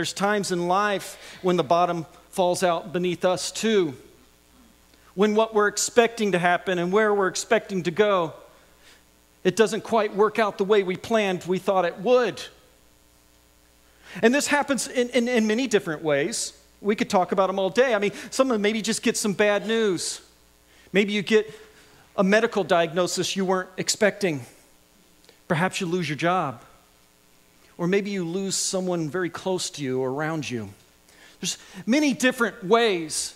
there's times in life when the bottom falls out beneath us too. When what we're expecting to happen and where we're expecting to go, it doesn't quite work out the way we planned, we thought it would. And this happens in many different ways. We could talk about them all day. I mean, someone maybe just gets some bad news. Maybe you get a medical diagnosis you weren't expecting. Perhaps you lose your job. Or maybe you lose someone very close to you or around you. There's many different ways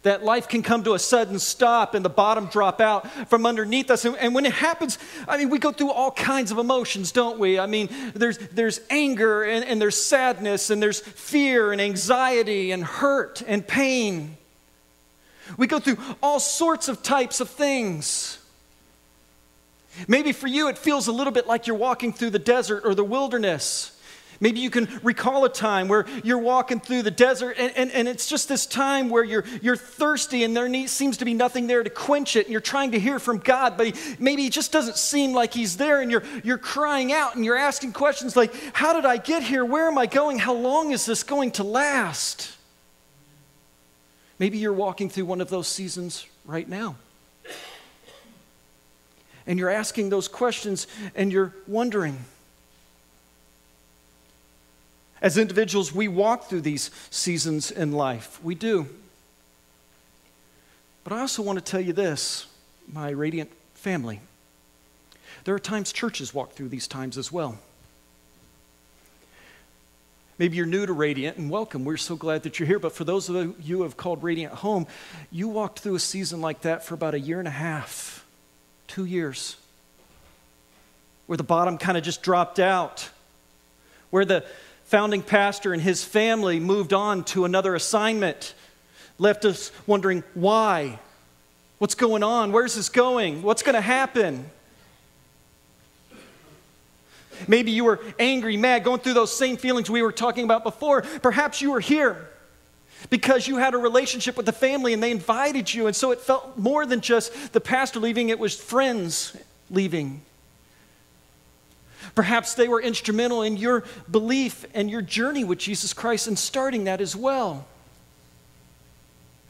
that life can come to a sudden stop and the bottom drop out from underneath us. And when it happens, I mean, we go through all kinds of emotions, don't we? I mean, there's anger and there's sadness and there's fear and anxiety and hurt and pain. We go through all sorts of types of things. Maybe for you, it feels a little bit like you're walking through the desert or the wilderness. Maybe you can recall a time where you're walking through the desert and it's just this time where you're thirsty and there seems to be nothing there to quench it, and you're trying to hear from God, but maybe he just doesn't seem like he's there, and you're crying out and you're asking questions like, how did I get here? Where am I going? How long is this going to last? Maybe you're walking through one of those seasons right now. And you're asking those questions and you're wondering. As individuals, we walk through these seasons in life. We do. But I also want to tell you this, my Radiant family. There are times churches walk through these times as well. Maybe you're new to Radiant, and welcome. We're so glad that you're here. But for those of you who have called Radiant home, you walked through a season like that for about 1.5 years, 2 years, where the bottom kind of just dropped out, where the founding pastor and his family moved on to another assignment, left us wondering why, what's going on, where's this going, what's going to happen. Maybe you were angry, mad, going through those same feelings we were talking about before. Perhaps you were here because you had a relationship with the family and they invited you, and so it felt more than just the pastor leaving, it was friends leaving. Perhaps they were instrumental in your belief and your journey with Jesus Christ and starting that as well.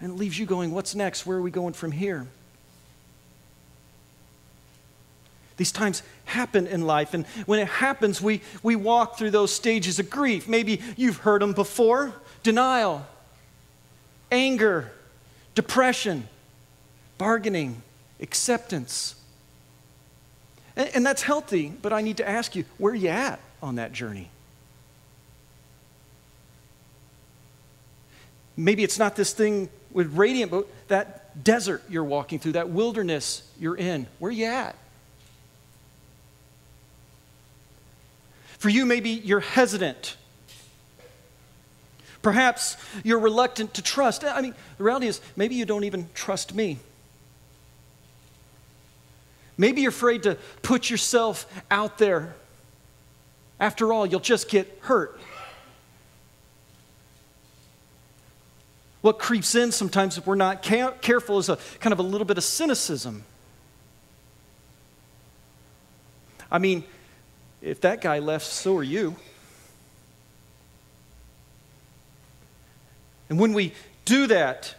And it leaves you going, what's next? Where are we going from here? These times happen in life, and when it happens, we walk through those stages of grief. Maybe you've heard them before. Denial, anger, depression, bargaining, acceptance. And that's healthy, but I need to ask you, where are you at on that journey? Maybe it's not this thing with Radiant, but that desert you're walking through, that wilderness you're in. Where are you at? For you, maybe you're hesitant. Perhaps you're reluctant to trust. I mean, the reality is, maybe you don't even trust me. Maybe you're afraid to put yourself out there. After all, you'll just get hurt. What creeps in sometimes if we're not careful is a kind of a little bit of cynicism. I mean, if that guy left, so are you. And when we do that,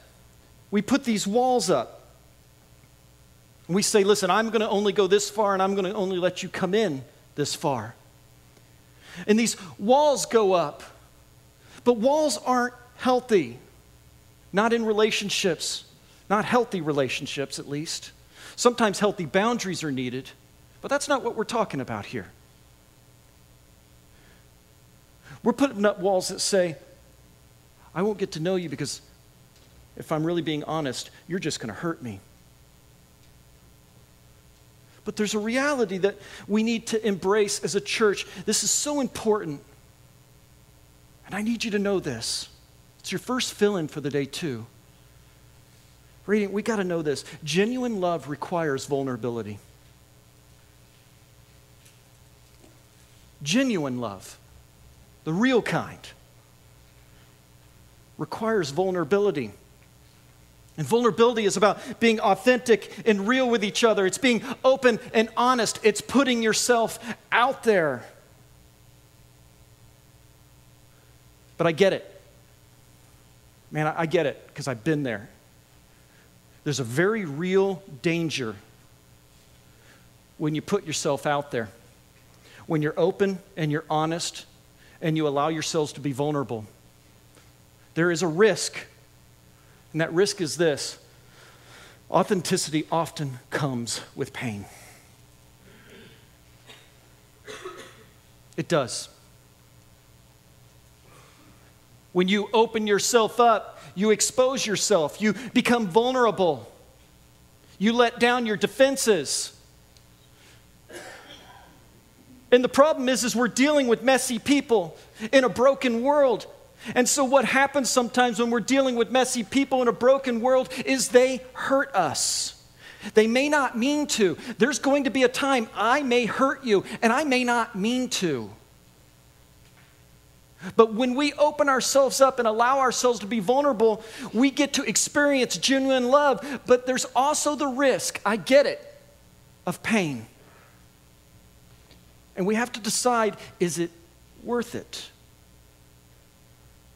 we put these walls up. We say, listen, I'm going to only go this far, and I'm going to only let you come in this far. And these walls go up, but walls aren't healthy. Not in relationships, not healthy relationships at least. Sometimes healthy boundaries are needed, but that's not what we're talking about here. We're putting up walls that say, I won't get to know you because if I'm really being honest, you're just going to hurt me. But there's a reality that we need to embrace as a church. This is so important. And I need you to know this. It's your first fill-in for the day too. Radiant, we got to know this. Genuine love requires vulnerability. Genuine love, the real kind, requires vulnerability. And vulnerability is about being authentic and real with each other. It's being open and honest. It's putting yourself out there. But I get it. Man, I get it because I've been there. There's a very real danger when you put yourself out there, when you're open and you're honest and you allow yourselves to be vulnerable. There is a risk, and that risk is this: authenticity often comes with pain. It does. When you open yourself up, you expose yourself, you become vulnerable, you let down your defenses. And the problem is we're dealing with messy people in a broken world. And so what happens sometimes when we're dealing with messy people in a broken world is they hurt us. They may not mean to. There's going to be a time I may hurt you, and I may not mean to. But when we open ourselves up and allow ourselves to be vulnerable, we get to experience genuine love. But there's also the risk, I get it, of pain. And we have to decide, is it worth it?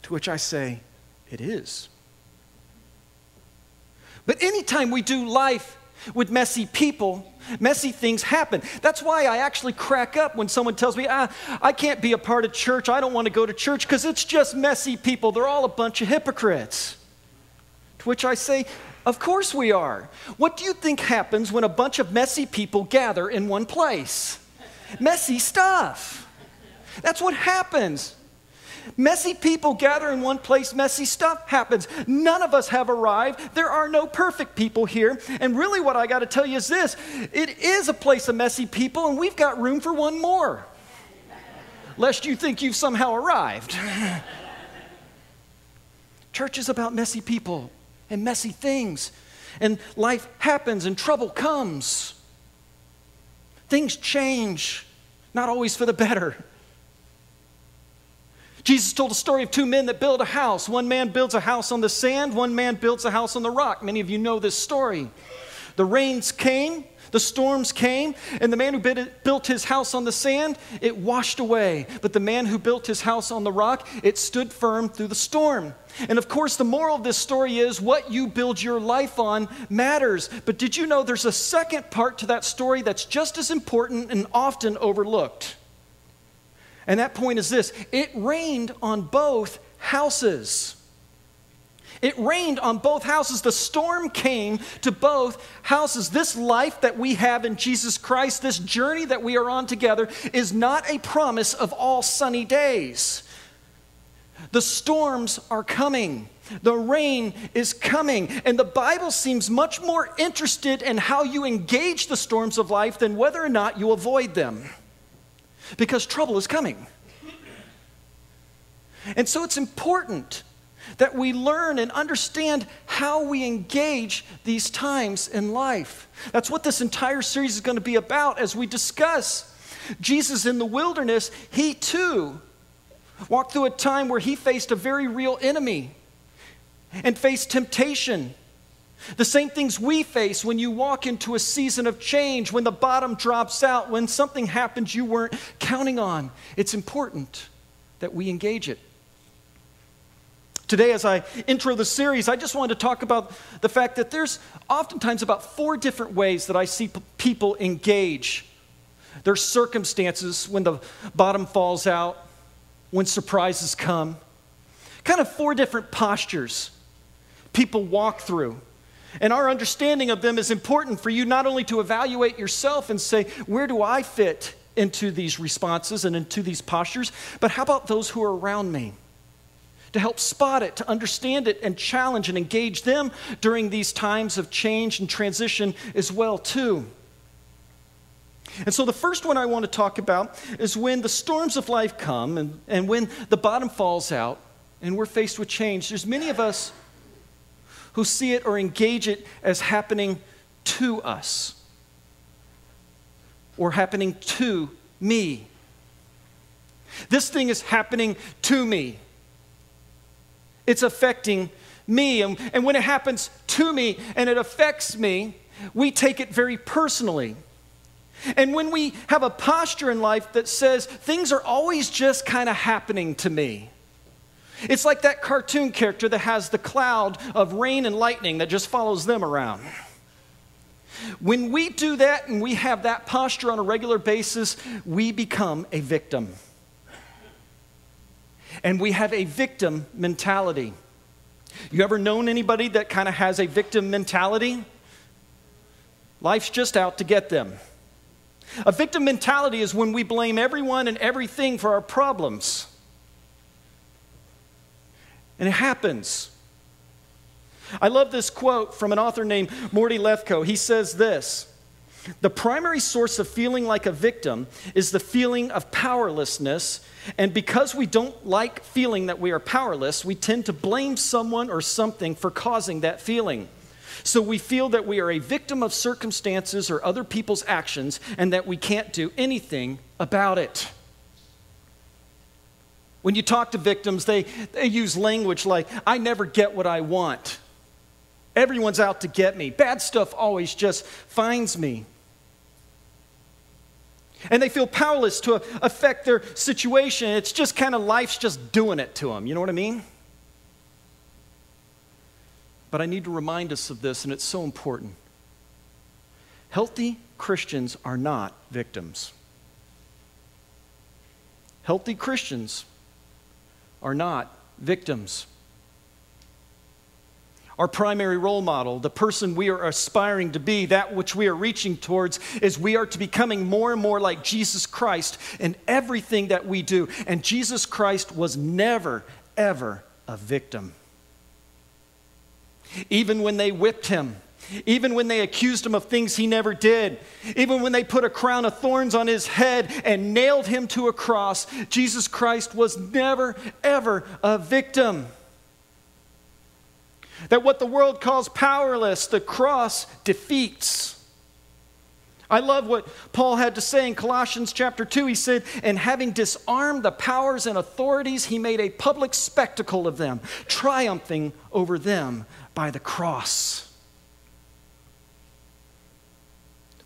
To which I say, it is. But anytime we do life with messy people, messy things happen. That's why I actually crack up when someone tells me, I can't be a part of church, I don't want to go to church because it's just messy people. They're all a bunch of hypocrites. To which I say, of course we are. What do you think happens when a bunch of messy people gather in one place? Messy stuff. That's what happens. Messy people gather in one place, messy stuff happens. None of us have arrived. There are no perfect people here. And really what I got to tell you is this: it is a place of messy people, and we've got room for one more. Lest you think you've somehow arrived. Church is about messy people and messy things. And life happens and trouble comes. Things change, not always for the better. Jesus told a story of two men that build a house. One man builds a house on the sand, one man builds a house on the rock. Many of you know this story. The rains came, the storms came, and the man who built his house on the sand, it washed away. But the man who built his house on the rock, it stood firm through the storm. And of course, the moral of this story is what you build your life on matters. But did you know there's a second part to that story that's just as important and often overlooked? And that point is this: it rained on both houses. It rained on both houses. The storm came to both houses. This life that we have in Jesus Christ, this journey that we are on together, is not a promise of all sunny days. The storms are coming. The rain is coming. And the Bible seems much more interested in how you engage the storms of life than whether or not you avoid them. Because trouble is coming. And so it's important that we learn and understand how we engage these times in life. That's what this entire series is going to be about as we discuss Jesus in the wilderness. He too walked through a time where he faced a very real enemy and faced temptation. The same things we face when you walk into a season of change, when the bottom drops out, when something happens you weren't counting on. It's important that we engage it. Today, as I intro the series, I just wanted to talk about the fact that there's oftentimes about 4 different ways that I see people engage their circumstances when the bottom falls out, when surprises come. Kind of 4 different postures people walk through. And our understanding of them is important for you not only to evaluate yourself and say, where do I fit into these responses and into these postures, but how about those who are around me? To help spot it, to understand it, and challenge and engage them during these times of change and transition as well, too. And so the first one I want to talk about is when the storms of life come and when the bottom falls out and we're faced with change. There's many of us who see it or engage it as happening to us or happening to me. This thing is happening to me. It's affecting me. And when it happens to me and it affects me, we take it very personally. And when we have a posture in life that says things are always just kind of happening to me, It's like that cartoon character that has the cloud of rain and lightning that just follows them around. When we do that and we have that posture on a regular basis, we become a victim. And we have a victim mentality. You ever known anybody that kind of has a victim mentality? Life's just out to get them. A victim mentality is when we blame everyone and everything for our problems. And it happens. I love this quote from an author named Morty Lefko. He says this: "The primary source of feeling like a victim is the feeling of powerlessness, and because we don't like feeling that we are powerless, we tend to blame someone or something for causing that feeling. So we feel that we are a victim of circumstances or other people's actions and that we can't do anything about it." When you talk to victims, they use language like, "I never get what I want. Everyone's out to get me. Bad stuff always just finds me." And they feel powerless to affect their situation. It's just kind of life's just doing it to them. You know what I mean? But I need to remind us of this, and it's so important. Healthy Christians are not victims. Healthy Christians are not victims. Our primary role model, the person we are aspiring to be, that which we are reaching towards, is we are to becoming more and more like Jesus Christ in everything that we do. And Jesus Christ was never, ever a victim. Even when they whipped him, even when they accused him of things he never did, even when they put a crown of thorns on his head and nailed him to a cross, Jesus Christ was never, ever a victim. That what the world calls powerless, the cross defeats. I love what Paul had to say in Colossians chapter 2. He said, "And having disarmed the powers and authorities, he made a public spectacle of them, triumphing over them by the cross."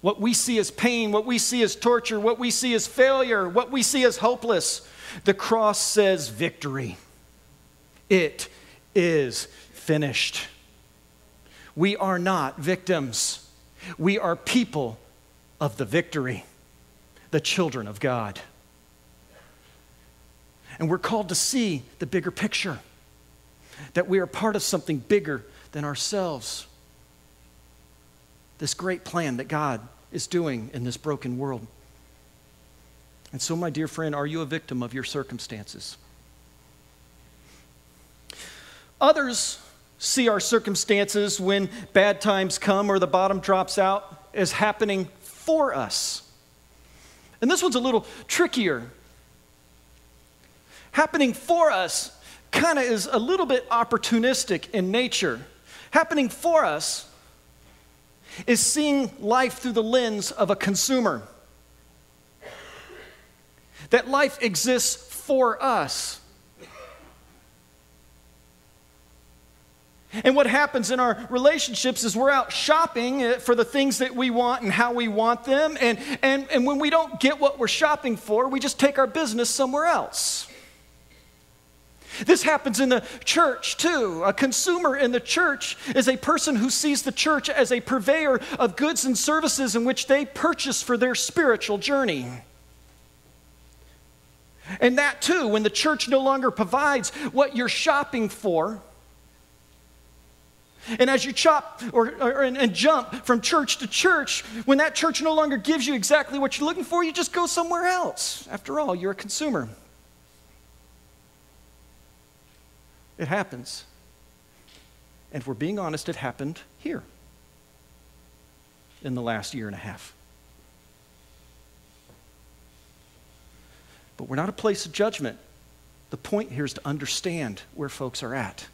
What we see as pain, what we see as torture, what we see as failure, what we see as hopeless, the cross says victory. It is finished. We are not victims. We are people of the victory, the children of God. And we're called to see the bigger picture, that we are part of something bigger than ourselves. This great plan that God is doing in this broken world. And so, my dear friend, are you a victim of your circumstances? Others see our circumstances when bad times come or the bottom drops out as happening for us. And this one's a little trickier. Happening for us kind of is a little bit opportunistic in nature. Happening for us is seeing life through the lens of a consumer. That life exists for us. And what happens in our relationships is we're out shopping for the things that we want and how we want them. And when we don't get what we're shopping for, we just take our business somewhere else. This happens in the church too. A consumer in the church is a person who sees the church as a purveyor of goods and services in which they purchase for their spiritual journey. And that too, when the church no longer provides what you're shopping for, and as you chop and jump from church to church, when that church no longer gives you exactly what you're looking for, you just go somewhere else. After all, you're a consumer. It happens. And if we're being honest, it happened here in the last year and a half. But we're not a place of judgment. The point here is to understand where folks are at.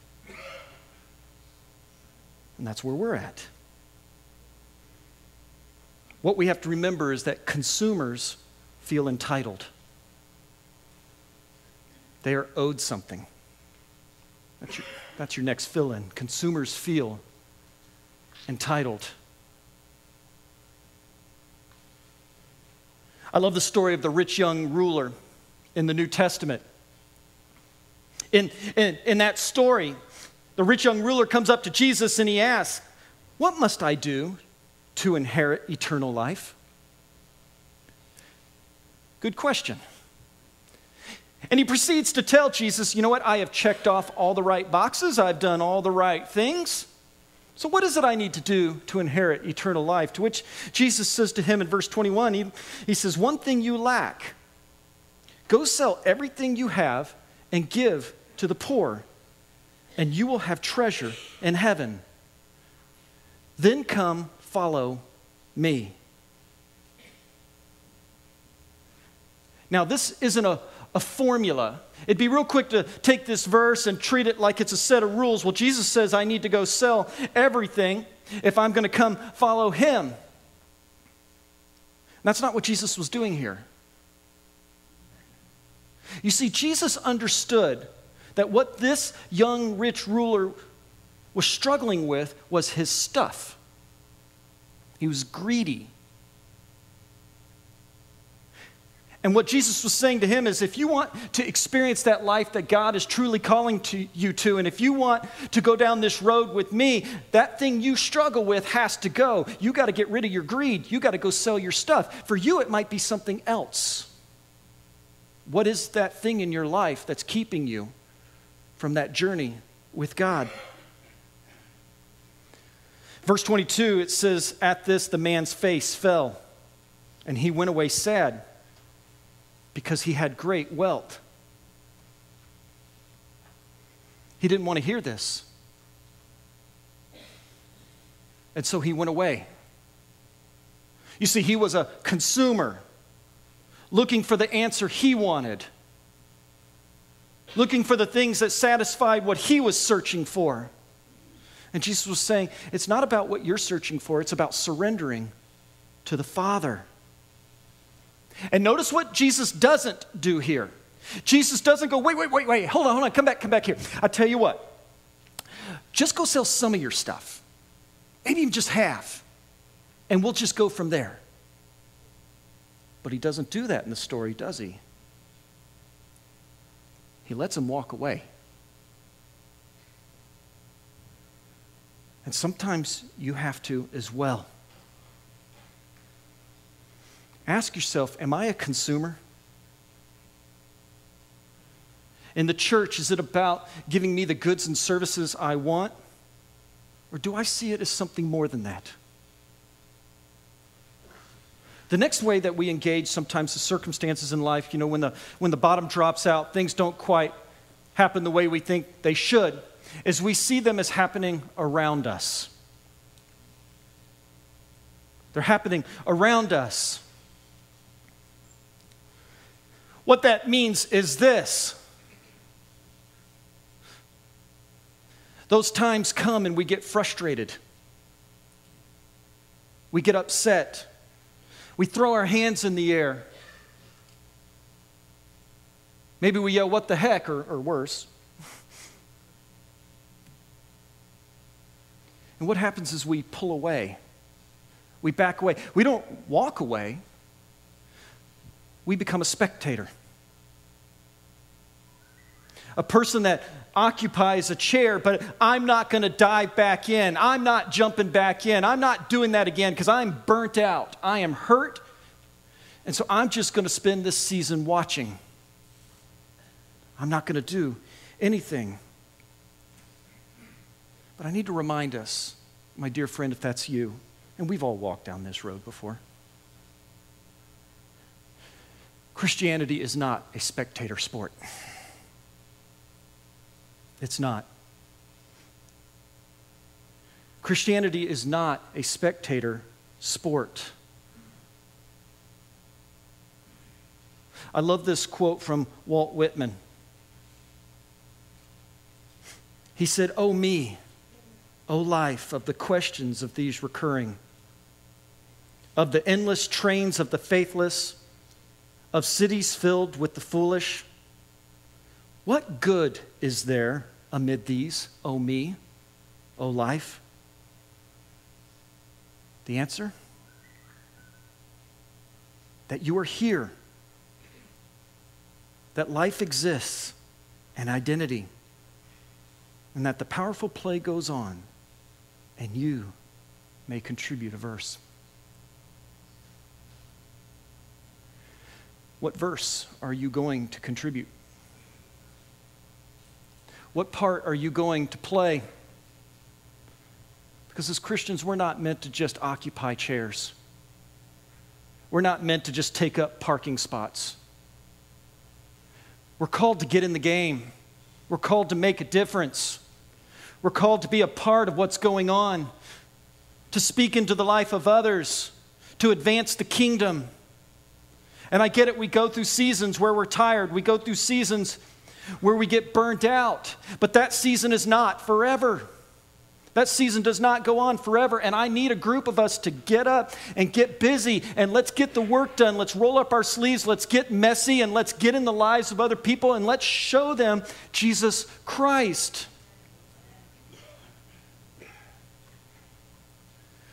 And that's where we're at. What we have to remember is that consumers feel entitled. They are owed something. That's your next fill-in. Consumers feel entitled. I love the story of the rich young ruler in the New Testament. In that story, the rich young ruler comes up to Jesus and he asks, "What must I do to inherit eternal life?" Good question. And he proceeds to tell Jesus, "You know what? I have checked off all the right boxes. I've done all the right things. So what is it I need to do to inherit eternal life?" To which Jesus says to him in verse 21, he says, "One thing you lack. Go sell everything you have and give to the poor, and you will have treasure in heaven. Then come follow me." Now, this isn't a formula. It'd be real quick to take this verse and treat it like it's a set of rules. Well, Jesus says I need to go sell everything if I'm going to come follow him. That's not what Jesus was doing here. You see, Jesus understood that what this young rich ruler was struggling with was his stuff. He was greedy. And what Jesus was saying to him is, if you want to experience that life that God is truly calling you to, and if you want to go down this road with me, that thing you struggle with has to go. You got to get rid of your greed. You got to go sell your stuff. For you, it might be something else. What is that thing in your life that's keeping you from that journey with God? Verse 22, it says, "At this the man's face fell, and he went away sad, because he had great wealth." He didn't want to hear this. And so he went away. You see, he was a consumer, looking for the answer he wanted, looking for the things that satisfied what he was searching for. And Jesus was saying, it's not about what you're searching for, it's about surrendering to the Father. And notice what Jesus doesn't do here. Jesus doesn't go, wait, hold on, come back here. I tell you what, just go sell some of your stuff, maybe even just half, and we'll just go from there. But he doesn't do that in the story, does he? He lets him walk away. And sometimes you have to as well. Ask yourself, am I a consumer? In the church, is it about giving me the goods and services I want? Or do I see it as something more than that? The next way that we engage sometimes the circumstances in life, when the bottom drops out, things don't quite happen the way we think they should, is we see them as happening around us. They're happening around us. What that means is this. Those times come and we get frustrated. We get upset. We throw our hands in the air. Maybe we yell, "What the heck," or worse. And what happens is we pull away. We back away. We don't walk away. We become a spectator. A person that occupies a chair, but I'm not going to dive back in. I'm not jumping back in. I'm not doing that again because I'm burnt out. I am hurt. And so I'm just going to spend this season watching. I'm not going to do anything. But I need to remind us, my dear friend, if that's you, and we've all walked down this road before, Christianity is not a spectator sport. It's not. Christianity is not a spectator sport. I love this quote from Walt Whitman. He said, "Oh me, oh life, of the questions of these recurring, of the endless trains of the faithless, of cities filled with the foolish, what good is there amid these, oh me, oh life?" The answer? That you are here, that life exists, and identity. And that the powerful play goes on, and you may contribute a verse. What verse are you going to contribute? What part are you going to play? Because as Christians, we're not meant to just occupy chairs. We're not meant to just take up parking spots. We're called to get in the game. We're called to make a difference. We're called to be a part of what's going on, to speak into the life of others, to advance the kingdom. And I get it, we go through seasons where we're tired. We go through seasons where we get burnt out. But that season is not forever. That season does not go on forever. And I need a group of us to get up and get busy and let's get the work done. Let's roll up our sleeves. Let's get messy and let's get in the lives of other people and let's show them Jesus Christ.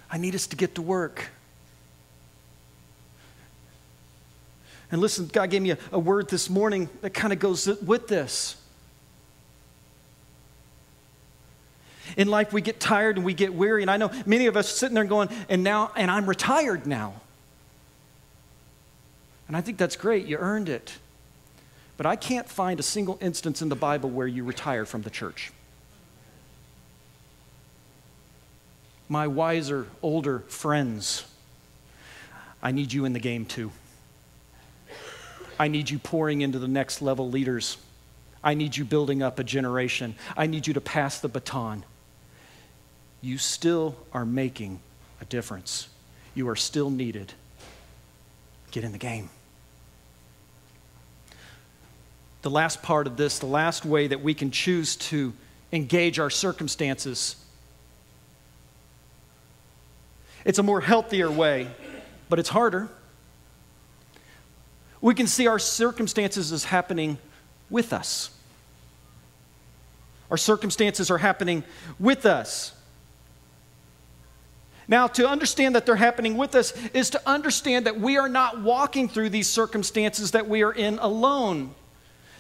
I need us to get to work. And listen, God gave me a word this morning that kind of goes with this. In life, we get tired and we get weary. And I know many of us are sitting there going, and I'm retired now. And I think that's great. You earned it. But I can't find a single instance in the Bible where you retire from the church. My wiser, older friends, I need you in the game too. I need you pouring into the next level leaders. I need you building up a generation. I need you to pass the baton. You still are making a difference. You are still needed. Get in the game. The last part of this, the last way that we can choose to engage our circumstances, it's a more healthier way, but it's harder. We can see our circumstances as happening with us. Our circumstances are happening with us. Now, to understand that they're happening with us is to understand that we are not walking through these circumstances that we are in alone.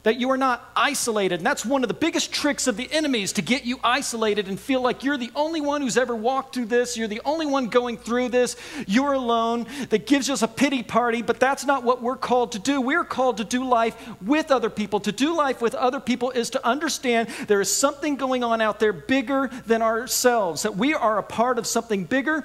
That you are not isolated. And that's one of the biggest tricks of the enemy, is to get you isolated and feel like you're the only one who's ever walked through this. You're the only one going through this. You're alone. That gives us a pity party, but that's not what we're called to do. We're called to do life with other people. To do life with other people is to understand there is something going on out there bigger than ourselves. That we are a part of something bigger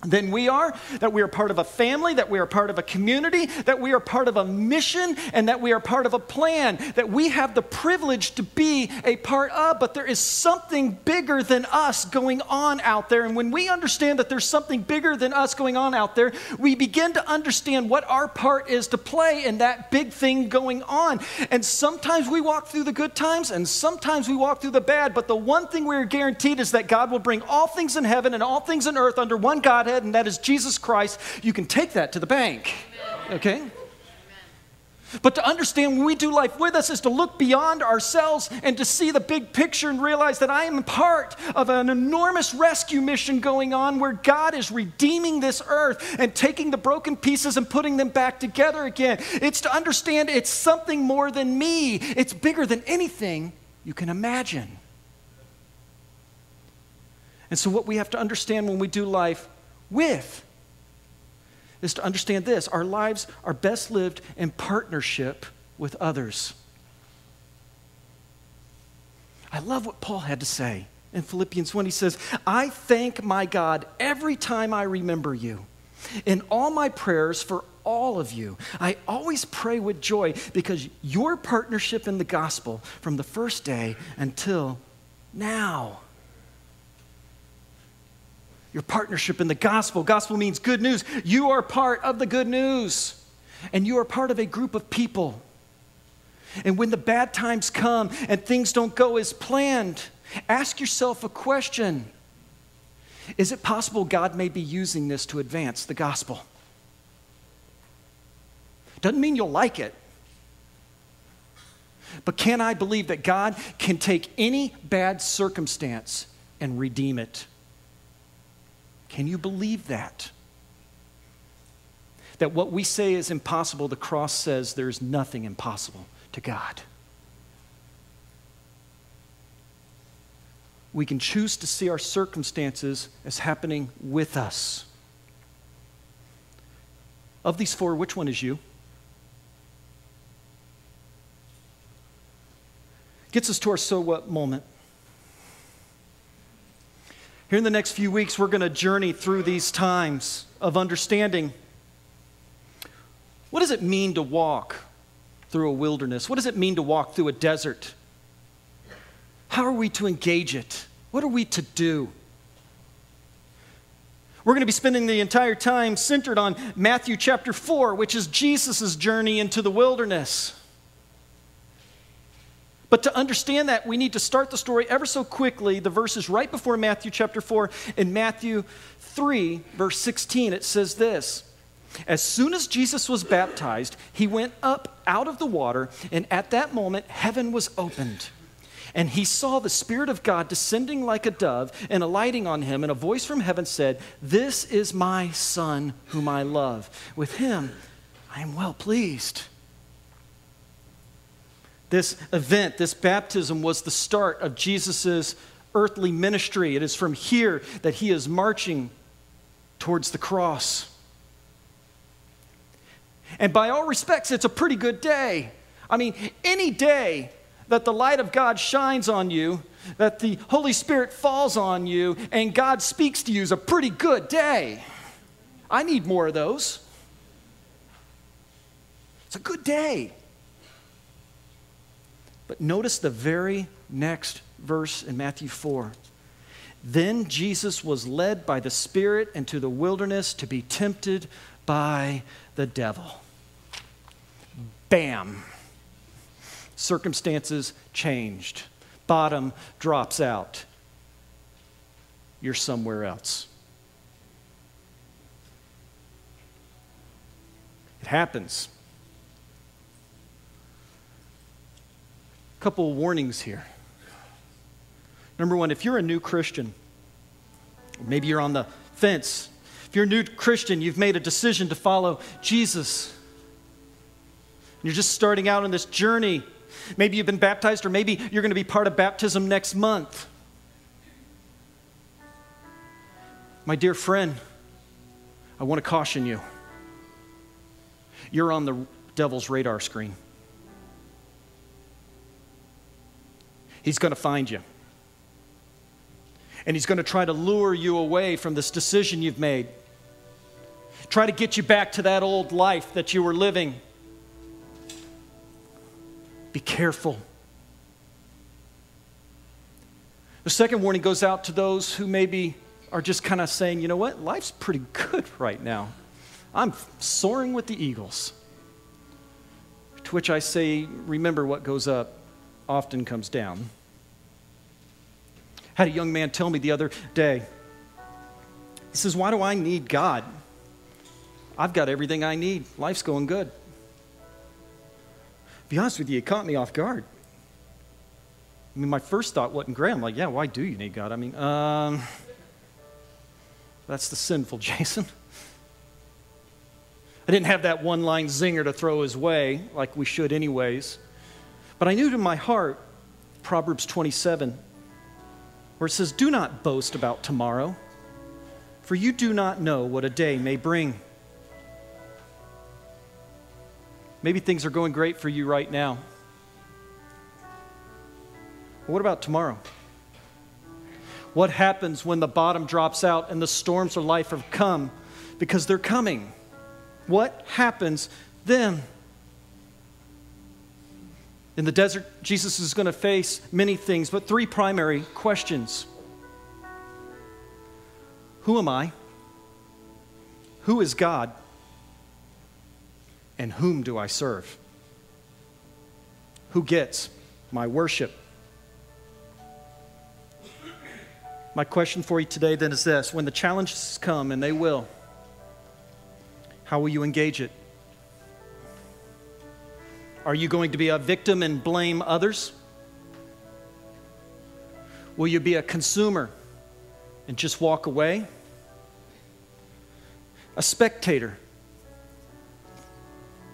than we are, that we are part of a family, that we are part of a community, that we are part of a mission, and that we are part of a plan, that we have the privilege to be a part of, but there is something bigger than us going on out there. And when we understand that there's something bigger than us going on out there, we begin to understand what our part is to play in that big thing going on. And sometimes we walk through the good times, and sometimes we walk through the bad, but the one thing we're guaranteed is that God will bring all things in heaven and all things in earth under one Godhead, and that is Jesus Christ. You can take that to the bank, okay? Amen. But to understand when we do life with us is to look beyond ourselves and to see the big picture and realize that I am part of an enormous rescue mission going on where God is redeeming this earth and taking the broken pieces and putting them back together again. It's to understand it's something more than me. It's bigger than anything you can imagine. And so what we have to understand when we do life with is to understand this: our lives are best lived in partnership with others. I love what Paul had to say in Philippians 1. He says, I thank my God every time I remember you. In all my prayers for all of you, I always pray with joy because your partnership in the gospel from the first day until now. Your partnership in the gospel. Gospel means good news. You are part of the good news. And you are part of a group of people. And when the bad times come and things don't go as planned, ask yourself a question. Is it possible God may be using this to advance the gospel? Doesn't mean you'll like it. But can I believe that God can take any bad circumstance and redeem it? Can you believe that? That what we say is impossible, the cross says there is nothing impossible to God. we can choose to see our circumstances as happening with us. Of these four, which one is you? Gets us to our so what moment. Here in the next few weeks, we're going to journey through these times of understanding. What does it mean to walk through a wilderness? What does it mean to walk through a desert? How are we to engage it? What are we to do? We're going to be spending the entire time centered on Matthew chapter 4, which is Jesus' journey into the wilderness. But to understand that, we need to start the story ever so quickly. The verses right before Matthew chapter 4, in Matthew 3, verse 16, it says this: As soon as Jesus was baptized, he went up out of the water, and at that moment heaven was opened. And he saw the Spirit of God descending like a dove and alighting on him, and a voice from heaven said, This is my Son whom I love. With him I am well pleased. This event, this baptism, was the start of Jesus' earthly ministry. It is from here that he is marching towards the cross. And by all respects, it's a pretty good day. I mean, any day that the light of God shines on you, that the Holy Spirit falls on you, and God speaks to you is a pretty good day. I need more of those. It's a good day. But notice the very next verse in Matthew 4. Then Jesus was led by the Spirit into the wilderness to be tempted by the devil. Bam. Circumstances changed. Bottom drops out. You're somewhere else. It happens. A couple of warnings here. Number one, if you're a new Christian, or maybe you're on the fence, if you're a new Christian, you've made a decision to follow Jesus. You're just starting out on this journey. Maybe you've been baptized, or maybe you're going to be part of baptism next month. My dear friend, I want to caution you. You're on the devil's radar screen. He's going to find you. And he's going to try to lure you away from this decision you've made. Try to get you back to that old life that you were living. Be careful. The second warning goes out to those who maybe are just kind of saying, you know what, life's pretty good right now. I'm soaring with the eagles. To which I say, remember, what goes up often comes down. I had a young man tell me the other day, he says, why do I need God? I've got everything I need. Life's going good. To be honest with you, it caught me off guard. I mean, my first thought wasn't great. I'm like, yeah, why do you need God? I mean, that's the sinful Jason. I didn't have that one-line zinger to throw his way, like we should anyways. But I knew in my heart, Proverbs 27, where it says, do not boast about tomorrow, for you do not know what a day may bring. Maybe things are going great for you right now. But what about tomorrow? What happens when the bottom drops out and the storms of life have come? Because they're coming. What happens then? In the desert, Jesus is going to face many things, but three primary questions. Who am I? Who is God? And whom do I serve? Who gets my worship? My question for you today then is this: when the challenges come, and they will, how will you engage it? Are you going to be a victim and blame others? Will you be a consumer and just walk away? A spectator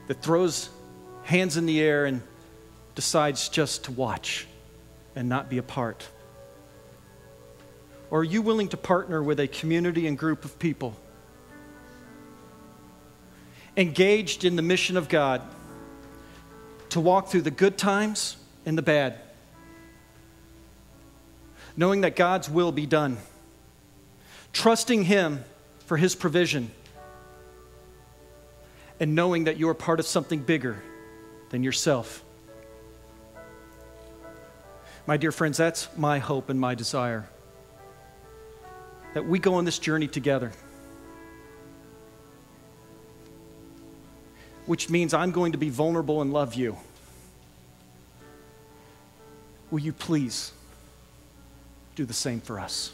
that throws hands in the air and decides just to watch and not be a part? Or are you willing to partner with a community and group of people engaged in the mission of God to walk through the good times and the bad, knowing that God's will be done, trusting Him for His provision, and knowing that you are part of something bigger than yourself? My dear friends, that's my hope and my desire, that we go on this journey together, which means I'm going to be vulnerable and love you. Will you please do the same for us?